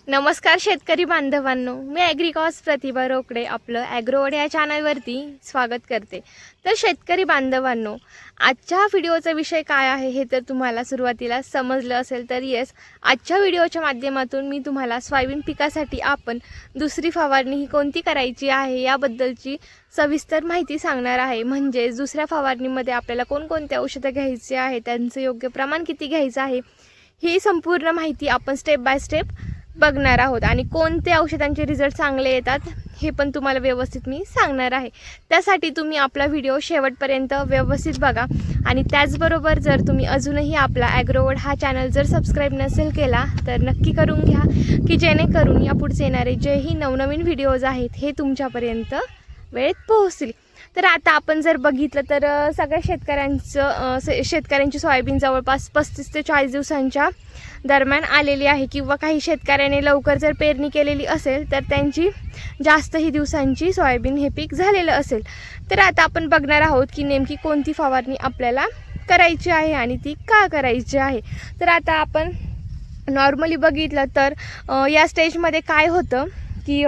नमस्कार शेतकरी बांधवांनो, मी ॲग्रिकॉस प्रतिभा रोकडे आपलं ॲग्रोवर्ड या चॅनलवरती स्वागत करते। तर शेतकरी बांधवांनो, आजच्या व्हिडिओचा विषय काय आहे हे तर तुम्हाला सुरुवातीला समजलं असेल। तर आजच्या व्हिडिओच्या माध्यमातून मी तुम्हाला सोयाबीन पिकासाठी आपण दुसरी फवारणी ही कोणती करायची आहे याबद्दलची सविस्तर माहिती सांगणार आहे। म्हणजे दुसऱ्या फवारणीमध्ये आपल्याला कोणकोणत्या औषधं घ्यायची आहे, त्यांचं योग्य प्रमाण किती घ्यायचं आहे, ही संपूर्ण माहिती आपण स्टेप बाय स्टेप बघणार आहोत आणि कोणते औषधांचे रिझल्ट चांगले येतात हे पण तुम्हाला व्यवस्थित मी सांगणार आहे। त्यासाठी तुम्ही आपला व्हिडिओ शेवटपर्यंत व्यवस्थित बघा आणि त्याचबरोबर जर तुम्ही अजूनही आपला ॲग्रोवर्ड हा चॅनल जर सबस्क्राईब नसेल केला तर नक्की करून घ्या, की जेणेकरून यापुढचे येणारे जेही नवनवीन व्हिडिओज आहेत हे तुमच्यापर्यंत वेळेत पोहोचतील। तर आता आपण जर बघितलं तर सगळ्या शेतकऱ्यांची सोयाबीन जवळपास 35 ते 40 दिवसांच्या दरम्यान आलेली आहे, किंवा काही शेतकऱ्याने लवकर जर पेरणी केलेली असेल तर त्यांची जास्तही दिवसांची सोयाबीन हे पीक झालेलं असेल। तर आता आपण बघणार आहोत की नेमकी कोणती फवारणी आपल्याला करायची आहे आणि ती का करायची आहे। तर आता आपण नॉर्मली बघितलं तर या स्टेजमध्ये काय होतं की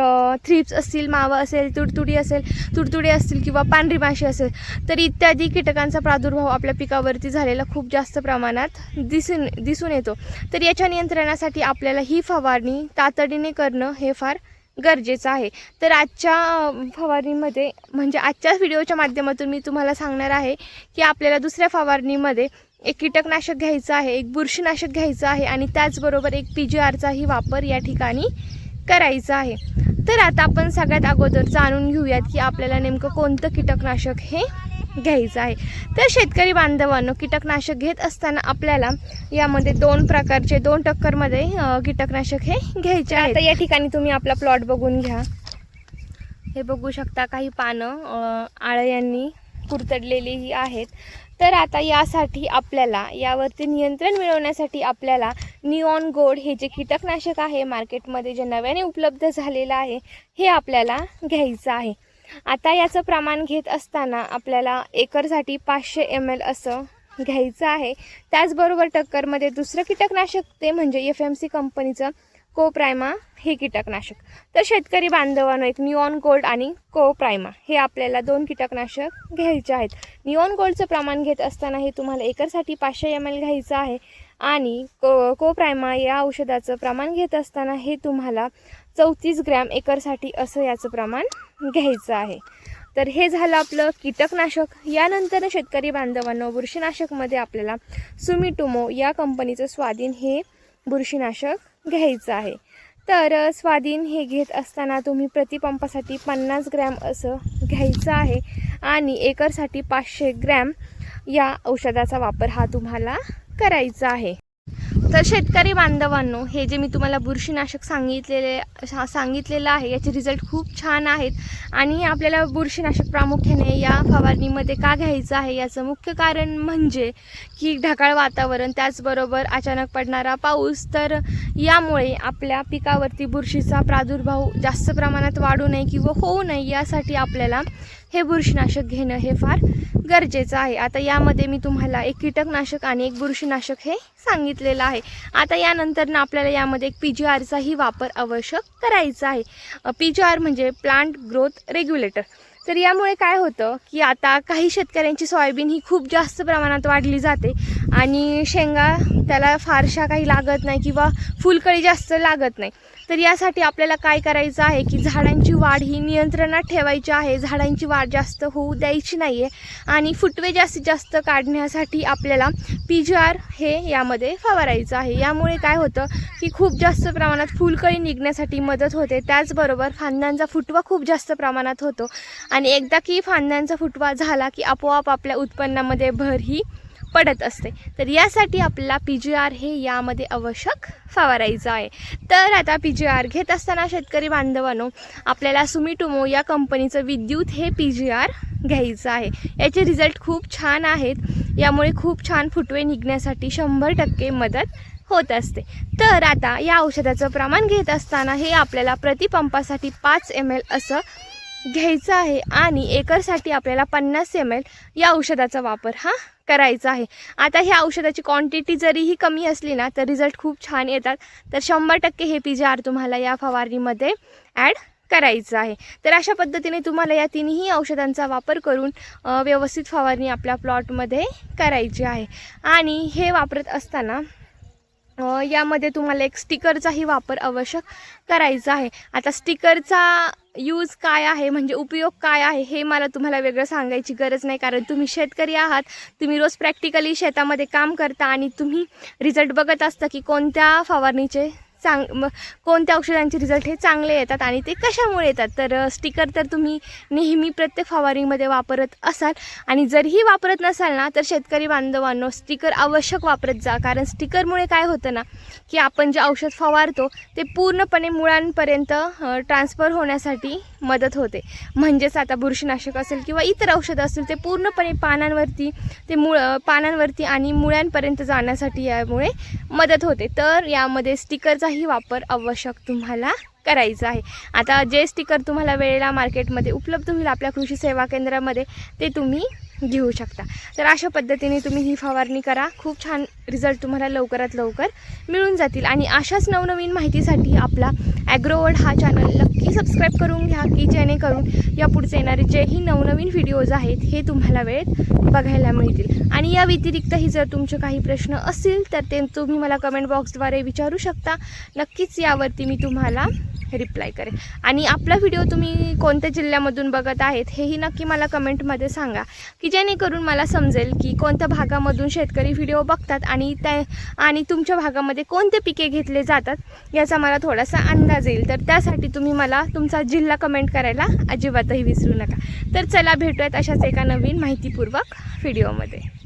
थ्रिप्स असतील, मावा असेल, तुडतुडे असतील किंवा पांढरी माशी असेल, तर इत्यादी कीटकांचा प्रादुर्भाव आपल्या पिकावरती झालेला खूप जास्त प्रमाणात दिसून येतो। तर याच्या नियंत्रणासाठी आपल्याला ही फवारणी तातडीने करणं हे फार गरजेचं आहे। तर आजच्या फवारणीमध्ये म्हणजे आजच्या व्हिडिओच्या माध्यमातून मी तुम्हाला सांगणार आहे की आपल्याला दुसऱ्या फवारणीमध्ये एक कीटकनाशक घ्यायचं आहे, एक बुरशीनाशक घ्यायचं आहे आणि त्याचबरोबर एक PGRचाही वापर या ठिकाणी करायचं आहे। तर आता आपण सगळ्यात अगोदर जाणून घेऊयात की आपल्याला नेमकं कोणतं कीटकनाशक हे घ्यायचं आहे। तर शेतकरी बांधवांनो, कीटकनाशक घेत असताना आपल्याला यामध्ये दोन टक्करमध्ये कीटकनाशक हे घ्यायचे आहे। आता या ठिकाणी तुम्ही आपला प्लॉट बघून घ्या, हे बघू शकता काही पानं आळ्यांनी कुरतडलेलीही आहेत। तर आता यासाठी आपल्याला यावरती नियंत्रण मिळवण्यासाठी आपल्याला निऑन गोल्ड हे जे कीटकनाशक आहे मार्केटमध्ये जे नव्याने उपलब्ध झालेलं आहे हे आपल्याला घ्यायचं आहे। आता याचं प्रमाण घेत असताना आपल्याला एकरसाठी 500 ml असं घ्यायचं आहे। त्याचबरोबर टक्करमध्ये दुसरं कीटकनाशक ते म्हणजे FMC कंपनीचं कोप्रायमा हे कीटकनाशक। तर शेतकरी बांधवांनो, एक निऑन गोल्ड आणि कोप्रायमा हे आपल्याला दोन कीटकनाशक घ्यायचे आहेत। निऑन गोल्डचं प्रमाण घेत असताना हे तुम्हाला एकरसाठी 500 ml घ्यायचं आहे आणि कोप्रायमा या औषधाचं प्रमाण घेत असताना हे तुम्हाला 34 ग्रॅम एकरसाठी असं याचं प्रमाण घ्यायचं आहे। तर हे झालं आपलं कीटकनाशक। यानंतर शेतकरी बांधवांनो, बुरशीनाशकमध्ये आपल्याला सुमिटोमो या कंपनीचं स्वाधीन हे बुरशीनाशक घ्यायचं आहे। तर स्वाधीन हे घेत असताना तुम्ही प्रतिपंपासाठी 50 ग्रॅम असं घ्यायचं आहे आणि एकरसाठी 500 ग्रॅम या औषधाचा वापर हा तुम्हाला करायचा आहे। तर शेतकरी बांधवांनो, हे जे मी तुम्हाला बुरशीनाशक सांगितलेलं आहे याचे रिझल्ट खूप छान आहेत आणि आपल्याला बुरशीनाशक प्रामुख्याने या फवारणीमध्ये का घ्यायचं आहे याचं मुख्य कारण म्हणजे की ढगाळ वातावरण, त्याचबरोबर अचानक पडणारा पाऊस, तर यामुळे आपल्या पिकावरती बुरशीचा प्रादुर्भाव जास्त प्रमाणात वाढू नये किंवा होऊ नये यासाठी आपल्याला हे बुरशीनाशक घेणं हे फार गरजेचं आहे। आता यामध्ये मी तुम्हाला एक कीटकनाशक आणि एक बुरशीनाशक हे सांगितलेलं आहे। आता यानंतर आपल्याला यामध्ये एक PGRचाही वापर आवश्यक करायचा आहे। PGR म्हणजे प्लांट ग्रोथ रेग्युलेटर। तर यामुळे काय होतं की आता काही शेतकऱ्यांची सोयाबीन ही खूप जास्त प्रमाणात वाढली जाते आणि शेंगा त्याला फारशा काही लागत नाही किंवा फुलकळी जास्त लागत नाही। तर यासाठी आपल्याला काय करायचं आहे की झाडांची वाढ ही नियंत्रणात ठेवायची आहे, झाडांची वाढ जास्त होऊ द्यायची नाही आहे आणि फुटवे जास्तीत जास्त काढण्यासाठी आपल्याला PGR हे यामध्ये फवारायचं आहे। यामुळे काय होतं की खूप जास्त प्रमाणात फुलकळी निघण्यासाठी मदत होते, त्याचबरोबर फांद्यांचा फुटवा खूप जास्त प्रमाणात होतो आणि एकदा की फांद्यांचा फुटवा झाला की आपोआप आपल्या उत्पन्नामध्ये भर ही पडत असते। तर यासाठी आपल्याला PGR हे यामध्ये आवश्यक फवारायचं आहे। तर आता PGR घेत असताना शेतकरी बांधवांनो, आपल्याला सुमिटोमो या कंपनीचं विद्युत हे PGR घ्यायचं आहे। याचे रिझल्ट खूप छान आहेत, यामुळे खूप छान फुटवे निघण्यासाठी 100% मदत होत असते। तर आता या औषधाचं प्रमाण घेत असताना हे आपल्याला प्रतिपंपासाठी 5 ml असं घ्यायचं आहे आणि एकरसाठी आपल्याला 50 ml या औषधाचा वापर हा करायचं आहे. आता ह्या औषधाची क्वांटिटी जरीही कमी असली ना तर रिझल्ट खूप छान येतात. तर 100% हे PGR तुम्हाला या फवारणीमध्ये ॲड करायचं आहे. तर अशा पद्धतीने तुम्हाला या तिन्ही औषधांचा वापर करून व्यवस्थित फवारणी आपल्या प्लॉटमध्ये करायची आहे. आणि हे वापरत असताना यामध्ये तुम्हाला एक स्टिकरचाही वापर आवश्यक करायचा आहे. आता स्टिकरचा यूज काय आहे म्हणजे उपयोग काय आहे हे मला तुम्हाला वेगळं सांगायची गरज नाही, कारण तुम्ही शेतकरी आहात. तुम्ही रोज प्रॅक्टिकली शेतामध्ये काम करता आणि तुम्ही रिझल्ट बघत असता की कोणत्या फवारणीचे कोणत्या औषधांचे रिझल्ट हे चांगले येतात आणि ते कशामुळे येतात. तर स्टिकर तर तुम्ही नेहमी प्रत्येक फवारणीमध्ये वापरत असाल आणि जरीही वापरत नसाल ना तर शेतकरी बांधवांनो स्टिकर आवश्यक वापरत जा. कारण स्टिकरमुळे काय होतं ना की आपण जे औषध फवारतो ते पूर्णपणे मुळांपर्यंत ट्रान्सफर होण्यासाठी मदत होते. म्हणजेच आता बुरशीनाशक असेल किंवा इतर औषधं असेल ते पूर्णपणे पानांवरती आणि मुळांपर्यंत जाण्यासाठी यामुळे मदत होते. तर यामध्ये स्टिकरचाही वापर आवश्यक तुम्हाला करायचं आहे. आता जे स्टिकर तुम्हाला वेळेला मार्केटमध्ये उपलब्ध होईल आपल्या कृषी सेवा केंद्रामध्ये ते तुम्ही घेऊ शकता. तर अशा पद्धतीने तुम्ही ही फवारणी करा. खूप छान रिझल्ट तुम्हाला लवकरात लवकर मिळून जातील. आणि अशाच नवनवीन माहितीसाठी आपला ॲग्रोवर्ल्ड हा चॅनल नक्की सबस्क्राईब करून घ्या की जेणेकरून या पुढचे येणारे जेही नवनवीन व्हिडिओज आहेत हे तुम्हाला वेळेत बघायला मिळतील. आणि या व्यतिरिक्तही जर तुमचे काही प्रश्न असतील तर ते तुम्ही मला कमेंट बॉक्सद्वारे विचारू शकता. नक्कीच यावरती मी तुम्हाला रिप्लाय करेन. आणि आपला व्हिडिओ तुम्ही कोणत्या जिल्ह्यामधून बघत आहेत हेही नक्की मला कमेंटमध्ये सांगा की जेणेकरून मला समजेल की कोणत्या भागामधून शेतकरी व्हिडिओ बघतात आणि तुमच्या भागामध्ये कोणते पिके घेतले जातात याचा मला थोडासा अंदाज येईल. तर त्यासाठी तुम्ही मला तुमचा जिल्हा कमेंट करायला अजिबातही विसरू नका. तर चला भेटूयात अशाच एका नवीन माहितीपूर्वक व्हिडिओमध्ये.